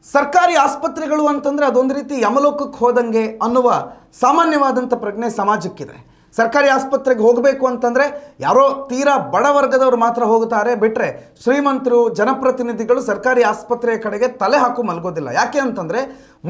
ಸರ್ಕಾರಿ ಆಸ್ಪತ್ರೆಗಳು ಅಂತಂದರೆ ಅದೊಂದು ರೀತಿ ಯಮಲೋಕಕ್ಕೆ ಹೋದಂಗೆ ಅನ್ನುವ ಸಾಮಾನ್ಯವಾದಂಥ ಪ್ರಜ್ಞೆ ಸಮಾಜಕ್ಕಿದೆ. ಸರ್ಕಾರಿ ಆಸ್ಪತ್ರೆಗೆ ಹೋಗಬೇಕು ಅಂತಂದರೆ ಯಾರೋ ತೀರಾ ಬಡ ವರ್ಗದವರು ಮಾತ್ರ ಹೋಗುತ್ತಾರೆ, ಬಿಟ್ಟರೆ ಶ್ರೀಮಂತರು ಜನಪ್ರತಿನಿಧಿಗಳು ಸರ್ಕಾರಿ ಆಸ್ಪತ್ರೆಯ ಕಡೆಗೆ ತಲೆ ಹಾಕು ಮಲಗೋದಿಲ್ಲ. ಯಾಕೆ ಅಂತಂದರೆ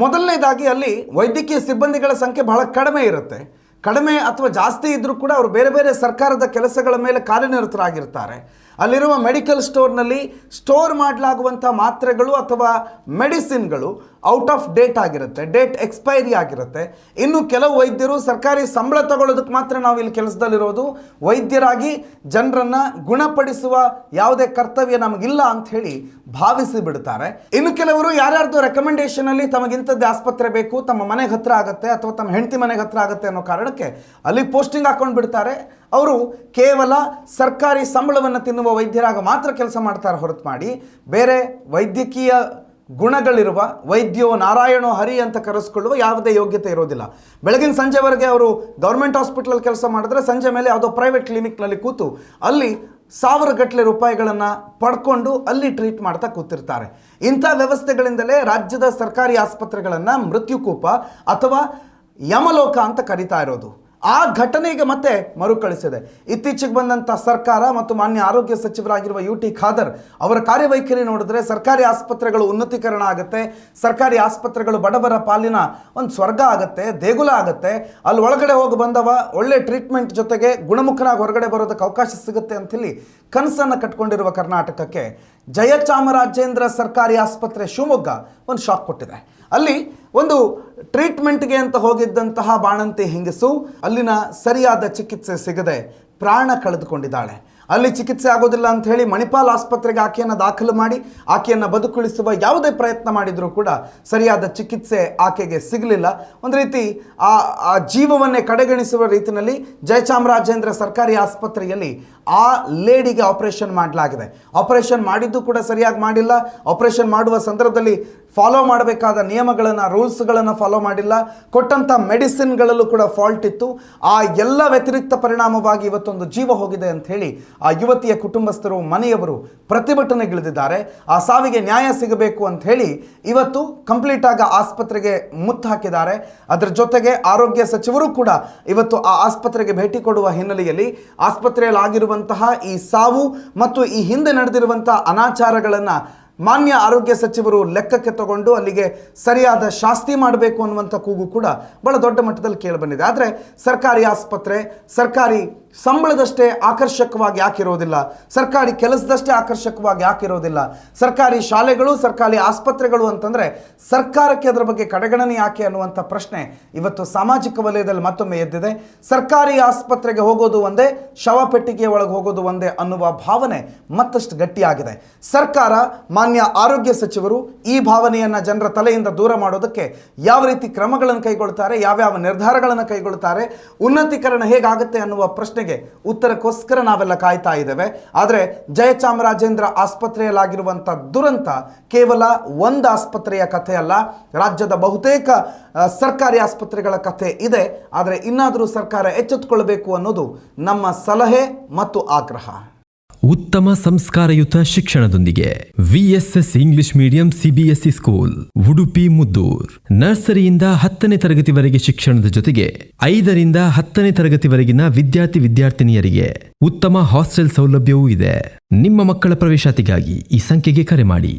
ಮೊದಲನೇದಾಗಿ ಅಲ್ಲಿ ವೈದ್ಯಕೀಯ ಸಿಬ್ಬಂದಿಗಳ ಸಂಖ್ಯೆ ಬಹಳ ಕಡಿಮೆ ಇರುತ್ತೆ. ಕಡಿಮೆ ಅಥವಾ ಜಾಸ್ತಿ ಇದ್ದರೂ ಕೂಡ ಅವರು ಬೇರೆ ಬೇರೆ ಸರ್ಕಾರದ ಕೆಲಸಗಳ ಮೇಲೆ ಕಾರ್ಯನಿರತರಾಗಿರ್ತಾರೆ. ಅಲ್ಲಿರುವ ಮೆಡಿಕಲ್ ಸ್ಟೋರ್ನಲ್ಲಿ ಸ್ಟೋರ್ ಮಾಡಲಾಗುವಂಥ ಮಾತ್ರೆಗಳು ಅಥವಾ ಮೆಡಿಸಿನ್ಗಳು ಔಟ್ ಆಫ್ ಡೇಟ್ ಆಗಿರುತ್ತೆ, ಡೇಟ್ ಎಕ್ಸ್ಪೈರಿ ಆಗಿರುತ್ತೆ. ಇನ್ನು ಕೆಲವು ವೈದ್ಯರು ಸರ್ಕಾರಿ ಸಂಬಳ ತಗೊಳ್ಳೋದಕ್ಕೆ ಮಾತ್ರ ನಾವು ಇಲ್ಲಿ ಕೆಲಸದಲ್ಲಿರೋದು, ವೈದ್ಯರಾಗಿ ಜನರನ್ನು ಗುಣಪಡಿಸುವ ಯಾವುದೇ ಕರ್ತವ್ಯ ನಮಗಿಲ್ಲ ಅಂತ ಹೇಳಿ ಭಾವಿಸಿ ಬಿಡ್ತಾರೆ. ಇನ್ನು ಕೆಲವರು ಯಾರ್ಯಾರ್ದು ರೆಕಮೆಂಡೇಷನಲ್ಲಿ ತಮಗಿಂಥದ್ದು ಆಸ್ಪತ್ರೆ ಬೇಕು, ತಮ್ಮ ಮನೆಗೆ ಹತ್ರ ಆಗುತ್ತೆ ಅಥವಾ ತಮ್ಮ ಹೆಂಡತಿ ಮನೆಗೆ ಹತ್ರ ಆಗುತ್ತೆ ಅನ್ನೋ ಕಾರಣಕ್ಕೆ ಅಲ್ಲಿ ಪೋಸ್ಟಿಂಗ್ ಹಾಕೊಂಡು ಬಿಡ್ತಾರೆ. ಅವರು ಕೇವಲ ಸರ್ಕಾರಿ ಸಂಬಳವನ್ನು ತಿನ್ನುವ ವೈದ್ಯರಾಗ ಮಾತ್ರ ಕೆಲಸ ಮಾಡ್ತಾರೆ ಹೊರತು ಮಾಡಿ ಬೇರೆ ವೈದ್ಯಕೀಯ ಗುಣಗಳಿರುವ ವೈದ್ಯೋ ನಾರಾಯಣೋ ಹರಿ ಅಂತ ಕರೆಸ್ಕೊಳ್ಳುವ ಯಾವುದೇ ಯೋಗ್ಯತೆ ಇರೋದಿಲ್ಲ. ಬೆಳಗಿನ ಸಂಜೆವರೆಗೆ ಅವರು ಗೌರ್ಮೆಂಟ್ ಹಾಸ್ಪಿಟಲ್ ಕೆಲಸ ಮಾಡಿದ್ರೆ ಸಂಜೆ ಮೇಲೆ ಯಾವುದೋ ಪ್ರೈವೇಟ್ ಕ್ಲಿನಿಕ್ನಲ್ಲಿ ಕೂತು ಅಲ್ಲಿ ಸಾವಿರಗಟ್ಟಲೆ ರೂಪಾಯಿಗಳನ್ನು ಪಡ್ಕೊಂಡು ಅಲ್ಲಿ ಟ್ರೀಟ್ ಮಾಡ್ತಾ ಕೂತಿರ್ತಾರೆ. ಇಂಥ ವ್ಯವಸ್ಥೆಗಳಿಂದಲೇ ರಾಜ್ಯದ ಸರ್ಕಾರಿ ಆಸ್ಪತ್ರೆಗಳನ್ನು ಮೃತ್ಯುಕೂಪ ಅಥವಾ ಯಮಲೋಕ ಅಂತ ಕರೀತಾ ಇರೋದು. ಆ ಘಟನೆಗೆ ಮತ್ತೆ ಮರುಕಳಿಸಿದೆ. ಇತ್ತೀಚೆಗೆ ಬಂದಂಥ ಸರ್ಕಾರ ಮತ್ತು ಮಾನ್ಯ ಆರೋಗ್ಯ ಸಚಿವರಾಗಿರುವ UT ಖಾದರ್ ಅವರ ಕಾರ್ಯವೈಖರಿ ನೋಡಿದ್ರೆ ಸರ್ಕಾರಿ ಆಸ್ಪತ್ರೆಗಳು ಉನ್ನತೀಕರಣ ಆಗುತ್ತೆ, ಸರ್ಕಾರಿ ಆಸ್ಪತ್ರೆಗಳು ಬಡವರ ಪಾಲಿನ ಒಂದು ಸ್ವರ್ಗ ಆಗುತ್ತೆ, ದೇಗುಲ ಆಗುತ್ತೆ. ಅಲ್ಲಿ ಒಳಗಡೆ ಹೋಗಿ ಬಂದವ ಒಳ್ಳೆ ಟ್ರೀಟ್ಮೆಂಟ್ ಜೊತೆಗೆ ಗುಣಮುಖನಾಗಿ ಹೊರಗಡೆ ಬರೋದಕ್ಕೆ ಅವಕಾಶ ಸಿಗುತ್ತೆ ಅಂಥೇಳಿ ಕನಸನ್ನು ಕಟ್ಕೊಂಡಿರುವ ಕರ್ನಾಟಕಕ್ಕೆ ಜಯಚಾಮರಾಜೇಂದ್ರ ಸರ್ಕಾರಿ ಆಸ್ಪತ್ರೆ ಶಿವಮೊಗ್ಗ ಒಂದು ಶಾಕ್ ಕೊಟ್ಟಿದೆ. ಅಲ್ಲಿ ಒಂದು ಟ್ರೀಟ್ಮೆಂಟ್ಗೆ ಅಂತ ಹೋಗಿದ್ದಂತಹ ಬಾಣಂತಿ ಹೆಂಗಸು ಅಲ್ಲಿನ ಸರಿಯಾದ ಚಿಕಿತ್ಸೆ ಸಿಗದೆ ಪ್ರಾಣ ಕಳೆದುಕೊಂಡಿದ್ದಾಳೆ. ಅಲ್ಲಿ ಚಿಕಿತ್ಸೆ ಆಗೋದಿಲ್ಲ ಅಂತ ಹೇಳಿ ಮಣಿಪಾಲ್ ಆಸ್ಪತ್ರೆಗೆ ಆಕೆಯನ್ನು ದಾಖಲು ಮಾಡಿ ಆಕೆಯನ್ನು ಬದುಕುಳಿಸುವ ಯಾವುದೇ ಪ್ರಯತ್ನ ಮಾಡಿದರೂ ಕೂಡ ಸರಿಯಾದ ಚಿಕಿತ್ಸೆ ಆಕೆಗೆ ಸಿಗಲಿಲ್ಲ. ಒಂದು ರೀತಿ ಆ ಜೀವವನ್ನೇ ಕಡೆಗಣಿಸುವ ರೀತಿಯಲ್ಲಿ ಜಯಚಾಮರಾಜೇಂದ್ರ ಸರ್ಕಾರಿ ಆಸ್ಪತ್ರೆಯಲ್ಲಿ ಆ ಲೇಡಿಗೆ ಆಪರೇಷನ್ ಮಾಡಲಾಗಿದೆ. ಆಪರೇಷನ್ ಮಾಡಿದ್ದು ಕೂಡ ಸರಿಯಾಗಿ ಮಾಡಿಲ್ಲ. ಆಪರೇಷನ್ ಮಾಡುವ ಸಂದರ್ಭದಲ್ಲಿ ಫಾಲೋ ಮಾಡಬೇಕಾದ ನಿಯಮಗಳನ್ನು ರೂಲ್ಸ್ಗಳನ್ನು ಫಾಲೋ ಮಾಡಿಲ್ಲ. ಕೊಟ್ಟಂಥ ಮೆಡಿಸಿನ್ಗಳಲ್ಲೂ ಕೂಡ ಫಾಲ್ಟ್ ಇತ್ತು. ಆ ಎಲ್ಲ ವ್ಯತಿರಿಕ್ತ ಪರಿಣಾಮವಾಗಿ ಇವತ್ತೊಂದು ಜೀವ ಹೋಗಿದೆ ಅಂಥೇಳಿ ಆ ಯುವತಿಯ ಕುಟುಂಬಸ್ಥರು ಮನೆಯವರು ಪ್ರತಿಭಟನೆಗಿಳಿದಿದ್ದಾರೆ. ಆ ಸಾವಿಗೆ ನ್ಯಾಯ ಸಿಗಬೇಕು ಅಂತ ಹೇಳಿ ಇವತ್ತು ಕಂಪ್ಲೀಟ್ ಆಗಿ ಆಸ್ಪತ್ರೆಗೆ ಮುತ್ತು ಹಾಕಿದ್ದಾರೆ. ಅದರ ಜೊತೆಗೆ ಆರೋಗ್ಯ ಸಚಿವರು ಕೂಡ ಇವತ್ತು ಆ ಆಸ್ಪತ್ರೆಗೆ ಭೇಟಿ ಕೊಡುವ ಹಿನ್ನೆಲೆಯಲ್ಲಿ ಆಸ್ಪತ್ರೆಯಲ್ಲಿ ಆಗಿರುವಂತಹ ಈ ಸಾವು ಮತ್ತು ಈ ಹಿಂದೆ ನಡೆದಿರುವಂಥ ಅನಾಚಾರಗಳನ್ನು ಮಾನ್ಯ ಆರೋಗ್ಯ ಸಚಿವರು ಲೆಕ್ಕಕ್ಕೆ ತಗೊಂಡು ಅಲ್ಲಿಗೆ ಸರಿಯಾದ ಶಾಸ್ತಿ ಮಾಡಬೇಕು ಅನ್ನುವಂಥ ಕೂಗು ಕೂಡ ಬಹಳ ದೊಡ್ಡ ಮಟ್ಟದಲ್ಲಿ ಕೇಳಿಬಂದಿದೆ. ಆದರೆ ಸರ್ಕಾರಿ ಆಸ್ಪತ್ರೆ ಸರ್ಕಾರಿ ಸಂಬಳದಷ್ಟೇ ಆಕರ್ಷಕವಾಗಿ ಯಾಕಿರೋದಿಲ್ಲ, ಸರ್ಕಾರಿ ಕೆಲಸದಷ್ಟೇ ಆಕರ್ಷಕವಾಗಿ ಯಾಕಿರೋದಿಲ್ಲ, ಸರ್ಕಾರಿ ಶಾಲೆಗಳು ಸರ್ಕಾರಿ ಆಸ್ಪತ್ರೆಗಳು ಅಂತಂದರೆ ಸರ್ಕಾರಕ್ಕೆ ಅದರ ಬಗ್ಗೆ ಕಡೆಗಣನೆ ಯಾಕೆ ಅನ್ನುವಂಥ ಪ್ರಶ್ನೆ ಇವತ್ತು ಸಾಮಾಜಿಕ ವಲಯದಲ್ಲಿ ಮತ್ತೊಮ್ಮೆ ಎದ್ದಿದೆ. ಸರ್ಕಾರಿ ಆಸ್ಪತ್ರೆಗೆ ಹೋಗೋದು ಒಂದೇ, ಶವಪೆಟ್ಟಿಗೆ ಒಳಗೆ ಹೋಗೋದು ಒಂದೇ ಅನ್ನುವ ಭಾವನೆ ಮತ್ತಷ್ಟು ಗಟ್ಟಿಯಾಗಿದೆ. ಸರ್ಕಾರ ಮಾನ್ಯ ಆರೋಗ್ಯ ಸಚಿವರು ಈ ಭಾವನೆಯನ್ನು ಜನರ ತಲೆಯಿಂದ ದೂರ ಮಾಡೋದಕ್ಕೆ ಯಾವ ರೀತಿ ಕ್ರಮಗಳನ್ನು ಕೈಗೊಳ್ತಾರೆ, ಯಾವ್ಯಾವ ನಿರ್ಧಾರಗಳನ್ನು ಕೈಗೊಳ್ತಾರೆ, ಉನ್ನತೀಕರಣ ಹೇಗಾಗುತ್ತೆ ಅನ್ನುವ ಪ್ರಶ್ನೆಗೆ ಉತ್ತರಕ್ಕೋಸ್ಕರ ನಾವೆಲ್ಲ ಕಾಯ್ತಾ ಇದ್ದೇವೆ. ಆದರೆ ಜಯಚಾಮರಾಜೇಂದ್ರ ಆಸ್ಪತ್ರೆಯಲ್ಲಾಗಿರುವಂಥ ದುರಂತ ಕೇವಲ ಒಂದು ಆಸ್ಪತ್ರೆಯ ಕಥೆ ಅಲ್ಲ, ರಾಜ್ಯದ ಬಹುತೇಕ ಸರ್ಕಾರಿ ಆಸ್ಪತ್ರೆಗಳ ಕಥೆ ಇದೆ. ಆದರೆ ಇನ್ನಾದರೂ ಸರ್ಕಾರ ಎಚ್ಚೆತ್ತುಕೊಳ್ಬೇಕು ಅನ್ನೋದು ನಮ್ಮ ಸಲಹೆ ಮತ್ತು ಆಗ್ರಹ. ಉತ್ತಮ ಸಂಸ್ಕಾರಯುತ ಶಿಕ್ಷಣದೊಂದಿಗೆ VSS English medium CBSE school Udupi Muddur. ನರ್ಸರಿಯಿಂದ 10ನೇ ತರಗತಿವರೆಗೆ ಶಿಕ್ಷಣದ ಜೊತೆಗೆ 5ರಿಂದ 10ನೇ ತರಗತಿವರೆಗಿನ ವಿದ್ಯಾರ್ಥಿನಿಯರಿಗೆ ಉತ್ತಮ ಹಾಸ್ಟೆಲ್ ಸೌಲಭ್ಯವೂ ಇದೆ. ನಿಮ್ಮ ಮಕ್ಕಳ ಪ್ರವೇಶಾತಿಗಾಗಿ ಈ ಸಂಖ್ಯೆಗೆ ಕರೆ ಮಾಡಿ.